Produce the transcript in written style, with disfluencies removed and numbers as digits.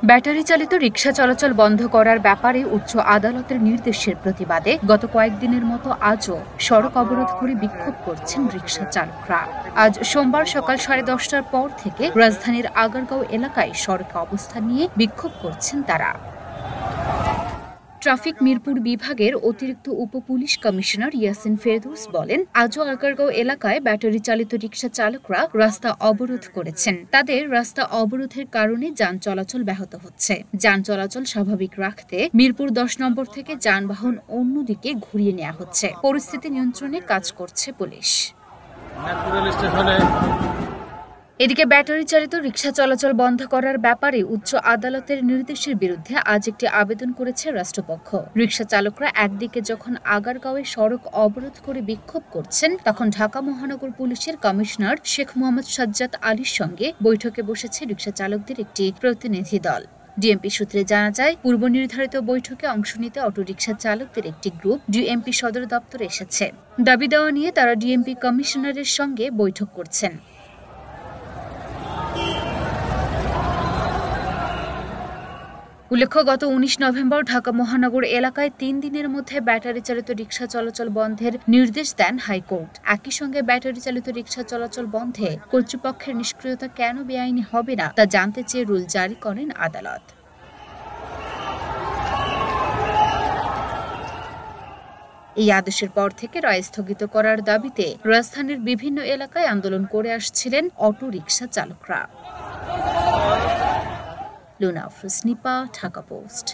Battery চালিত রিকশা চলাচল বন্ধ করার ব্যাপারে উচ্চ আদালতের নির্দেশের প্রতিবাদে গত কয়েকদিনের মতো আজও সড়ক অবরোধ করে বিক্ষোভ করছেন রিকশা চালকরা। আজ সোমবার সকাল 10:30টার পর থেকে রাজধানীর আগারগাঁও এলাকায় সড়কে অবস্থান নিয়ে বিক্ষোভ করছেন তারা। ট্রাফিক মিরপুর বিভাগের অতিরিক্ত উপপুলিশ কমিশনার ইয়াসিন ফেরদৌস বলেন, আজও আগারগাঁও এলাকায় ব্যাটারি চালিত রিকশা চালকরা রাস্তা অবরোধ করেছেন। তাদের রাস্তা অবরোধের কারণে যান চলাচল ব্যাহত হচ্ছে। যান চলাচল স্বাভাবিক রাখতে মিরপুর 10 নম্বর থেকে যানবাহন অন্যদিকে ঘুরিয়ে নেওয়া হচ্ছে। পরিস্থিতি নিয়ন্ত্রণে কাজ করছে পুলিশ। এদিকে ব্যাটারি চালিত রিকশা চলাচল বন্ধ করার ব্যাপারে উচ্চ আদালতের নির্দেশের বিরুদ্ধে আজ একটি আবেদন করেছে রাষ্ট্রপক্ষ। রিকশা চালকরা একদিকে যখন আগারগাঁওয়ে সড়ক অবরোধ করে বিক্ষোভ করছেন, তখন ঢাকা মহানগর পুলিশের কমিশনার শেখ মোহাম্মদ সাজ্জাদ আলীর সঙ্গে বৈঠকে বসেছে রিকশা চালকদের একটি প্রতিনিধি দল। ডিএমপি সূত্রে জানা যায়, পূর্ব নির্ধারিত বৈঠকে অংশ নিতে অটোরিকশা চালকদের একটি গ্রুপ ডিএমপি সদর দপ্তরে এসেছে। দাবি দেওয়া নিয়ে তারা ডিএমপি কমিশনারের সঙ্গে বৈঠক করছেন। উল্লেখ্য, গত 19 নভেম্বর ঢাকা মহানগর এলাকায় 3 দিনের মধ্যে ব্যাটারি চালিত রিকশা চলাচল বন্ধের নির্দেশ দেন হাইকোর্ট। একই সঙ্গে ব্যাটারি চালিত রিকশা চলাচল বন্ধে কর্তৃপক্ষের নিষ্ক্রিয়তা কেন বেআইনি হবে না তা জানতে চেয়ে রুল জারি করেন আদালত। এই আদেশের পর থেকে রায় স্থগিত করার দাবিতে রাজধানীর বিভিন্ন এলাকায় আন্দোলন করে আসছিলেন অটো রিকশা চালকরা। লুনা আফরোজ, নিপা, ঢাকা পোস্ট।